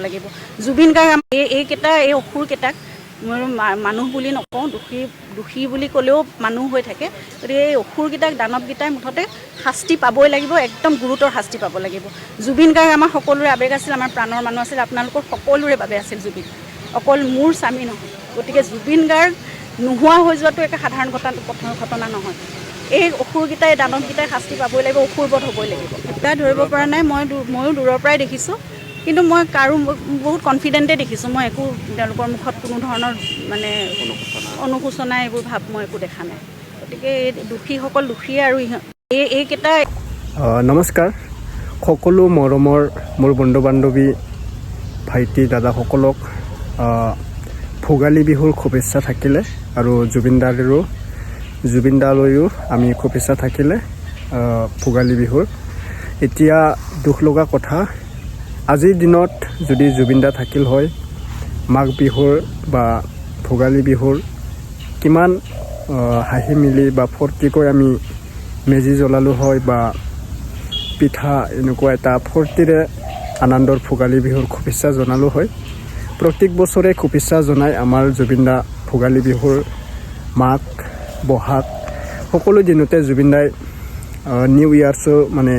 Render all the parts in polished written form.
লাগিব। জুবিন গাৰ্গ এইকেইটা এই অসুৰকেইটাক মই মানুহ বুলি নকওঁ, দোষী বুলি ক'লেও মানুহ হৈ থাকে। গতিকে এই অসুৰকেইটাক দানৱকেইটাই মুঠতে শাস্তি পাবই লাগিব, একদম গুৰুতৰ শাস্তি পাব লাগিব। জুবিন গাৰ্গ আমাৰ সকলোৰে আৱেগ আছিল, আমাৰ প্ৰাণৰ মানুহ আছিল, আপোনালোকৰ সকলোৰে বাবে আছিল জুবিন, অকল মোৰ স্বামী নহয়। গতিকে জুবিন গাৰ্গ নোহোৱা হৈ যোৱাটো একে সাধাৰণ ঘটনা নহয়। এই অসুৰকেইটাই দানৱকেইটাই শাস্তি পাবই লাগিব, অসুৰবধ হ'বই লাগিব। এতিয়া ধৰিব পৰা নাই, ময়ো দূৰৰ পৰাই দেখিছোঁ, কিন্তু মই কাৰো বহুত কনফিডেণ্টে দেখিছোঁ। মই একো তেওঁলোকৰ মুখত কোনো ধৰণৰ মানে অনুশোচনা এইবোৰ ভাৱ মই একো দেখা নাই। গতিকে এই দোষীসকল দোষীয়ে আৰু এইকেইটা। নমস্কাৰ, সকলো মৰমৰ মোৰ বন্ধু বান্ধৱী ভাইটি দাদাসকলক ভোগালী বিহুৰ শুভেচ্ছা থাকিলে, আৰু জুবিন দালৈও আমি শুভেচ্ছা থাকিলে ভোগালী বিহুৰ। এতিয়া দুখ লগা কথা, আজিৰ দিনত যদি জুবিন দা থাকিল হয়, মাঘ বিহুৰ বা ভোগালী বিহুৰ কিমান হাঁহি মিলি বা ফূৰ্তিকৈ আমি মেজি জ্বলালোঁ হয়, বা পিঠা এনেকুৱা এটা ফূৰ্তিৰে আনন্দৰ ভোগালী বিহুৰ শুভেচ্ছা জনালোঁ হয়। প্ৰত্যেক বছৰে শুভেচ্ছা জনাই আমাৰ জুবিন দা ভোগালী বিহুৰ মাঘ বহাগ সকলো দিনতে জুবিন দাই নিউ ইয়াৰ্ছো মানে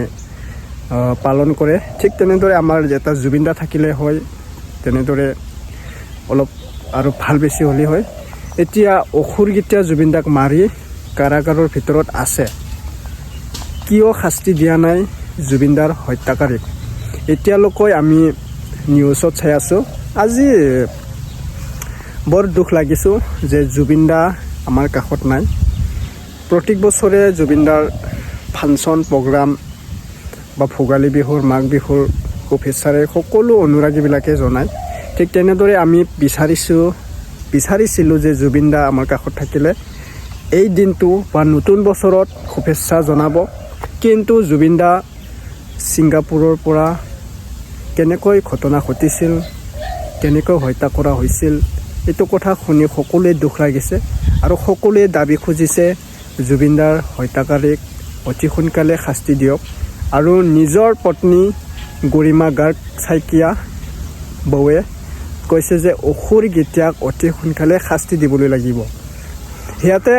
পালন কৰে। ঠিক তেনেদৰে আমাৰ এটা জুবিন দা থাকিলে হয়, তেনেদৰে অলপ আৰু ভাল বেছি হ'লে হয়। এতিয়া অসুৰগীতা জুবিন দাক মাৰি কাৰাগাৰৰ ভিতৰত আছে, কিয় শাস্তি দিয়া নাই জুবিন দাৰ হত্যাকাৰীক? এতিয়ালৈকে আমি নিউজত চাই আছোঁ। আজি বৰ দুখ লাগিছোঁ যে জুবিন দা আমাৰ কাষত নাই। প্ৰত্যেক বছৰে জুবিন দাৰ ফাংচন প্ৰগ্ৰাম বা ভোগালী বিহুৰ মাঘ বিহুৰ শুভেচ্ছাৰে সকলো অনুৰাগীবিলাকে জনায়। ঠিক তেনেদৰে আমি বিচাৰিছিলোঁ যে জুবিন দা আমাৰ কাষত থাকিলে এই দিনটো বা নতুন বছৰত শুভেচ্ছা জনাব। কিন্তু জুবিন দা ছিংগাপুৰৰ পৰা কেনেকৈ ঘটনা ঘটিছিল, কেনেকৈ হত্যা কৰা হৈছিল, এইটো কথা শুনি সকলোৱে দুখ লাগিছে, আৰু সকলোৱে দাবী খুজিছে জুবিন দাৰ হত্যাকাৰীক অতি সোনকালে শাস্তি দিয়ক। আৰু নিজৰ পত্নী গৰিমা গাৰ্গ শইকীয়া বৌৱে কৈছে যে অসুৰগীতাক অতি সোনকালে শাস্তি দিবলৈ লাগিব। সিহঁতে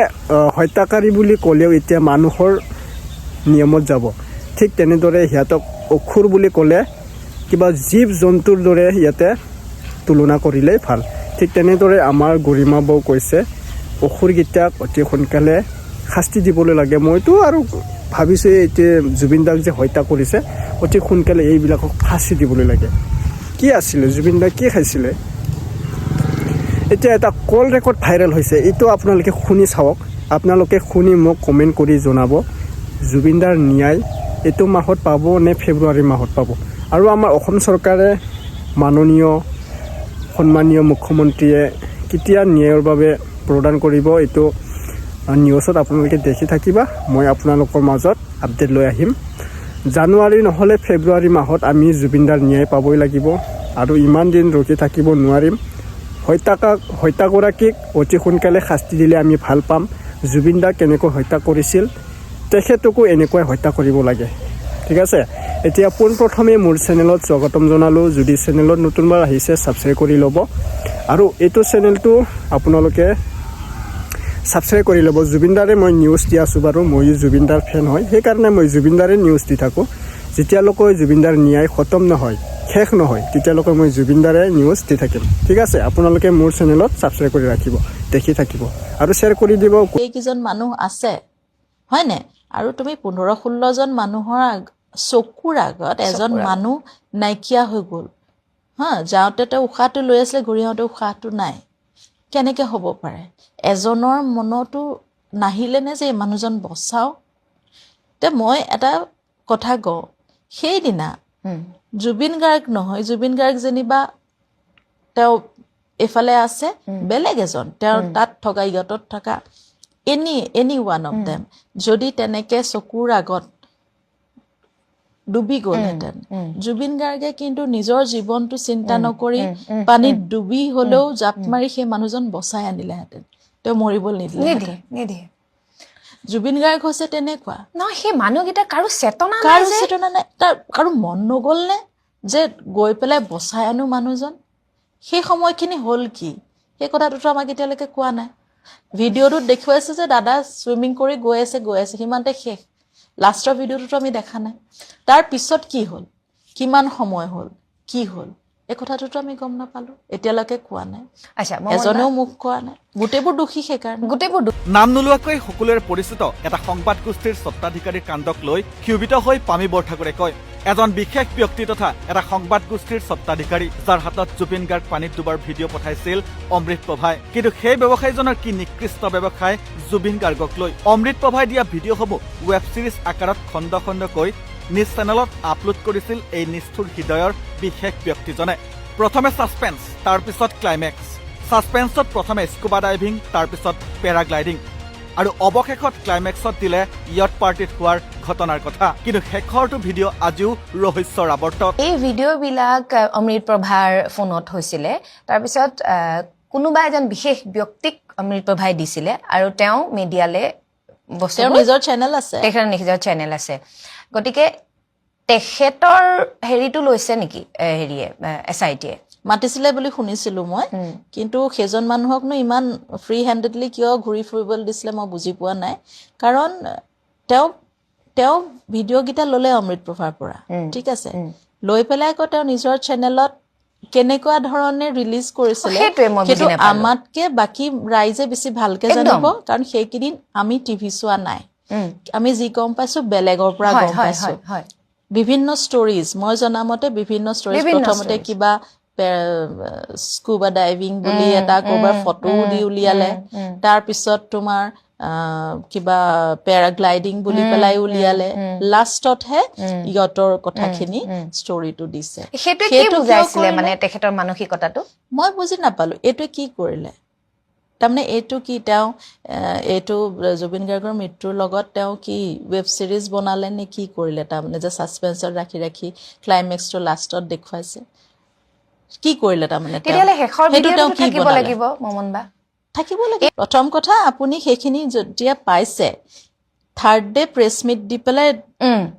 হত্যাকাৰী বুলি ক'লেও এতিয়া মানুহৰ নিয়মত যাব। ঠিক তেনেদৰে সিহঁতক অসুৰ বুলি ক'লে কিবা জীৱ জন্তুৰ দৰে ইয়াতে তুলনা কৰিলেই ভাল। ঠিক তেনেদৰে আমাৰ গৰিমা বৌ কৈছে অসুৰগীতাক অতি সোনকালে শাস্তি দিবলৈ লাগে। মইতো আৰু ভাবিছোঁ এতিয়া জুবিন দাক যে হত্যা কৰিছে অতি সোনকালে এইবিলাকক ফাঁচি দিবলৈ লাগে। কি আছিলে জুবিন দা, কি খাইছিলে? এতিয়া এটা কল ৰেকৰ্ড ভাইৰেল হৈছে, এইটো আপোনালোকে শুনি চাওক। আপোনালোকে শুনি মোক কমেণ্ট কৰি জনাব জুবিন দাৰ ন্যায় এইটো মাহত পাব নে ফেব্ৰুৱাৰী মাহত পাব। আৰু আমাৰ অসম চৰকাৰে মাননীয় সন্মানীয় মুখ্যমন্ত্ৰীয়ে কেতিয়া ন্যায়ৰ বাবে প্ৰদান কৰিব, এইটো নিউজত আপোনালোকে দেখি থাকিবা। মই আপোনালোকৰ মাজত আপডেট লৈ আহিম। জানুৱাৰী নহ'লে ফেব্ৰুৱাৰী মাহত আমি জুবিন দাৰ ন্যায় পাবই লাগিব, আৰু ইমান দিন ৰখি থাকিব নোৱাৰিম। হত্যাগৰাকীক অতি সোনকালে শাস্তি দিলে আমি ভাল পাম। জুবিন দাক কেনেকৈ হত্যা কৰিছিল তেখেতকো এনেকৈ হত্যা কৰিব লাগে। ঠিক আছে, এতিয়া পোনপ্ৰথমে মোৰ চেনেলত স্বাগতম জনালোঁ। যদি চেনেলত নতুনবাৰ আহিছে ছাবস্ক্ৰাইব কৰি ল'ব, আৰু এইটো চেনেলটো আপোনালোকে ছাবস্ক্ৰাইব কৰি ল'ব। জুবিন দাৰে মই নিউজ দি আছোঁ বাৰু, ময়ো জুবিন দাৰ ফেন হয়, সেইকাৰণে মই জুবিন দাৰে নিউজ দি থাকোঁ। যেতিয়ালৈকে জুবিন দাৰ ন্যায় খতম নহয়, শেষ নহয়, তেতিয়ালৈকে মই জুবিন দাৰে নিউজ দি থাকিম। ঠিক আছে, আপোনালোকে মোৰ চেনেলত ছাবস্ক্ৰাইব কৰি ৰাখিব, দেখি থাকিব, আৰু শ্বেয়াৰ কৰি দিব। এইকেইজন মানুহ আছে হয়নে? আৰু তুমি 15-16 জন মানুহৰ চকুৰ আগত এজন মানুহ নাইকিয়া হৈ গ'ল। যাওঁতে তেওঁ উশাহটো লৈ আছিলে, ঘূৰি আহোঁতে উশাহটো নাই। কেনেকৈ হ'ব পাৰে? এজনৰ মনতো নাহিলেনে যে এই মানুহজন বচাওঁ? এতিয়া মই এটা কথা কওঁ, সেইদিনা জুবিন গাৰ্গ নহয়, জুবিন গাৰ্গ যেনিবা তেওঁ এইফালে আছে, বেলেগ এজন তেওঁৰ তাত থকা, ইহঁতত থকা এনি ওৱান অফ দেম যদি তেনেকৈ চকুৰ আগত ডুবি গ'লহেঁতেন, জুবিন গাৰ্গে কিন্তু নিজৰ জীৱনটো চিন্তা নকৰি পানীত ডুবি হ'লেও জাপ মাৰি সেই মানুহজন বচাই আনিলেহেঁতেন, তেওঁ মৰিব নিদিলে। জুবিন গাৰ্গ হৈছে তেনেকুৱা। নহয়, সেই মানুহকেইটা কাৰো চেতনা নাই, কাৰো মন নগ'ল নে? যে গৈ পেলাই বচাই আনো মানুহজন সেই সময়খিনি হ'ল কি সেই কথাটোতো আমাক এতিয়ালৈকে কোৱা নাই ভিডিঅ'টোত দেখুৱাইছে যে দাদা ছুইমিং কৰি গৈ আছে সিমানতে শেষ লাষ্টৰ ভিডিঅ'টোতো আমি দেখা নাই তাৰ পিছত কি হ'ল কিমান সময় হ'ল কি হ'ল এই কথাটোতো আমি গম নাপালো এতিয়ালৈকে কোৱা নাই আচ্ছা এজনেও মুখ কোৱা নাই গোটেইবোৰ দোষী সেইকাৰণে গোটেইবোৰ নাম নোলোৱাকৈ সকলোৰে পৰিচিত এটা সংবাদ গোষ্ঠীৰ স্বত্বাধিকাৰীৰ কাণ্ডক লৈ ক্ষোভিত হৈ পামী বৰঠাকুৰে কয় এজন বিশেষ ব্যক্তি তথা এটা সংবাদ গোষ্ঠীৰ স্বত্বাধিকাৰী যাৰ হাতত জুবিন গাৰ্গ পানীত ডুবাৰ ভিডিঅ' পঠাইছিল অমৃত প্ৰভাই কিন্তু সেই ব্যৱসায়ীজনৰ কি নিকৃষ্ট ব্যৱসায় জুবিন গাৰ্গক লৈ অমৃত প্ৰভাই দিয়া ভিডিঅ'সমূহ ৱেব ছিৰিজ আকাৰত খণ্ড খণ্ডকৈ নিজ চেনেলত আপলোড কৰিছিল এই নিষ্ঠুৰ হৃদয়ৰ বিশেষ ব্যক্তিজনে প্ৰথমে ছাছপেন্স তাৰপিছত ক্লাইমেক্স ছাছপেন্সত প্ৰথমে স্কুবা ডাইভিং তাৰপিছত পেৰাগ্লাইডিং আৰু অৱশেষত ক্লাইমেক্সত দিলে ইয়ট পাৰ্টিত হোৱাৰ ঘটনাৰ কথা কিন্তু শেষৰটো ভিডিঅ' আজিও ৰহস্যৰ আৱৰ্তত এই ভিডিঅ'বিলাক অমৃত প্ৰভাৰ ফোনত হৈছিলে তাৰপিছত কোনোবা এজন বিশেষ ব্যক্তিক অমৃত প্ৰভাই দিছিলে আৰু তেওঁ মিডিয়ালে তেওঁৰ নিজৰ চেনেল আছে তেখেতৰ নিজৰ চেনেল আছে গতিকে তেখেতৰ হেৰিটো লৈছে নেকি হেৰিয়ে SIT-য়ে মাতিছিলে বুলি শুনিছিলো মই কিন্তু সেইজন মানুহকনো ইমান ফ্ৰী হেণ্ডেডলি কিয় ঘূৰি ফুৰিবলৈ দিছিলে মই বুজি পোৱা নাই কাৰণ তেওঁ ভিডিঅ'কেইটা ল'লে অমৃত প্ৰভাৰ পৰা ঠিক আছে লৈ পেলাই আকৌ তেওঁ নিজৰ চেনেলত কেনেকুৱা ধৰণে ৰিলিজ কৰিছিলে সেইটো আমাতকে বাকী ৰাইজে বেছি ভালকে জানিব কাৰণ সেইকেইদিন আমি টিভি চোৱা নাই আমি যি গম পাইছো বেলেগৰ পৰা গম পাইছো বিভিন্ন ষ্টৰিজ মই জনামতে বিভিন্ন ষ্টৰিজ প্ৰথমতে কিবা স্কুবা ডাইভিং বুলি এটা ক'ৰবাৰ ফটো দি উলিয়ালে তাৰপিছত তোমাৰ কিবা পেৰাগ্লাইডিং বুলি পেলাই উলিয়ালে লাষ্টতহে ইয়টৰ কথাখিনি ষ্টৰিটো দিছে সেইটো বুজাইছিলে মানে তেখেতৰ মানসিকতাটো মই বুজি নাপালো এইটোৱে কি কৰিলে তাৰমানে এইটো কি তেওঁ এইটো জুবিন গাৰ্গৰ মৃত্যুৰ লগত তেওঁ কি ৱেব ছিৰিজ বনালে নে কি কৰিলে তাৰমানে যে ছাছপেন্সত ৰাখি ক্লাইমেক্সটো লাষ্টত দেখুৱাইছে কি কৰিলে তাৰমানে তেতিয়ালে শেষৰ ভিডিঅ'টো থাকিব লাগিব মমন বা থাকিব লাগে প্ৰথম কথা আপুনি সেইখিনি যেতিয়া পাইছে third day press meet the পেলাই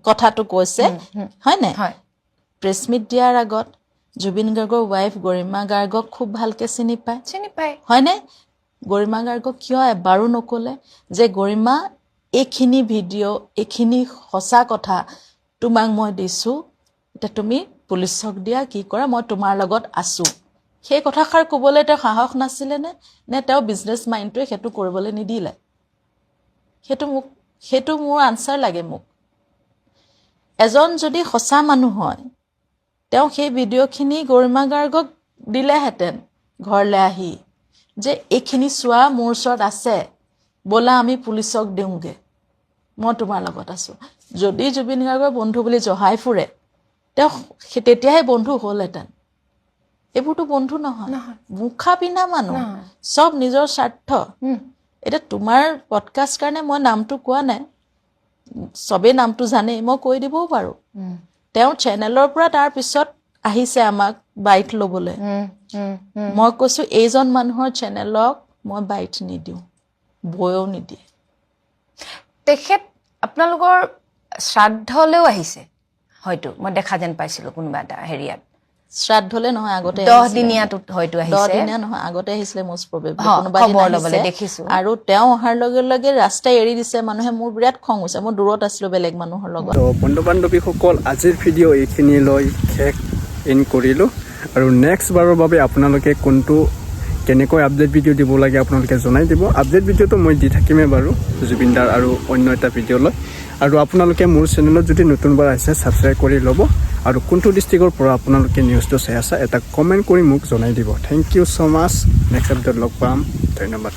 কথাটো কৈছে হয় নাই প্ৰেছ মিট দিয়াৰ আগত জুবিন গাৰ্গৰ ৱাইফ গৰিমা গাৰ্গক খুব ভালকে চিনি পায় হয় নাই গৰিমা গাৰ্গক কিয় এবাৰো নকলে যে গৰিমা এইখিনি ভিডিঅ' এইখিনি সঁচা কথা তোমাক মই দিছো এটা তুমি পুলিচক দিয়া কি কৰা মই তোমাৰ লগত আছো সেই কথাষাৰ ক'বলৈ তেওঁ সাহস নাছিলে নে তেওঁ বিজনেছ মাইণ্ডটোৱে সেইটো কৰিবলৈ নিদিলে সেইটো মোৰ আনচাৰ লাগে মোক এজন যদি সঁচা মানুহ হয় তেওঁ সেই ভিডিঅ'খিনি গৰিমা গাৰ্গক দিলেহেঁতেন ঘৰলৈ আহি যে এইখিনি চোৱা মোৰ ওচৰত আছে ব'লা আমি পুলিচক দিওঁগে মই তোমাৰ লগত আছো যদি জুবিন গাৰ্গৰ বন্ধু বুলি জহাই ফুৰে তেওঁ তেতিয়াহে বন্ধু হ'লহেঁতেন এইবোৰতো বন্ধু নহয় মুখা পিন্ধা মানুহ চব নিজৰ স্বাৰ্থ এতিয়া তোমাৰ পডকাষ্ট কাৰণে মই নামটো কোৱা নাই চবেই নামটো জানে মই কৈ দিবও পাৰো তেওঁ চেনেলৰ পৰা তাৰ পিছত আহিছে আমাক বাইট ল'বলৈ মই কৈছো এইজন মানুহৰ চেনেলক মই বাইট নিদিওঁ বয়ও নিদিয়ে তেখেত আপোনালোকৰ শ্ৰাদ্ধলৈও আহিছে হয়তো মই দেখা যেন পাইছিলো কোনোবা এটা হেৰিয়াত শ্ৰাদ্ধলে নহয় আগতে 10 দিনীয়াটোত হয়তো আহিছে 10 দিনীয়া নহয় আগতে আহিছিলে মোষ্ট প্ৰবেবলি কোনোবা খবৰ ল'বলৈ দেখিছো আৰু তেওঁ অহাৰ লগে লগে ৰাস্তা এৰি দিছে মানুহে মোৰ বিৰাট খং হৈছে মই দূৰত আছিলো বেলেগ মানুহৰ লগত তো বন্ধু বান্ধৱীসকল আজিৰ ভিডিঅ' এইখিনিলৈ শেষ ইন কৰিলোঁ আৰু নেক্সট বাৰৰ বাবে আপোনালোকে কোনটো কেনেকৈ আপডেট ভিডিঅ' দিব লাগে আপোনালোকে জনাই দিব আপডেট ভিডিঅ'টো মই দি থাকিমেই বাৰু জুবিনদাৰ আৰু অন্য এটা ভিডিঅ'লৈ আৰু আপোনালোকে মোৰ চেনেলত যদি নতুনবাৰ আহিছে ছাবস্ক্ৰাইব কৰি ল'ব আৰু কোনটো ডিষ্ট্ৰিক্টৰ পৰা আপোনালোকে নিউজটো চাই আছে এটা কমেণ্ট কৰি মোক জনাই দিব thank you so' much next update লগ পাম ধন্যবাদ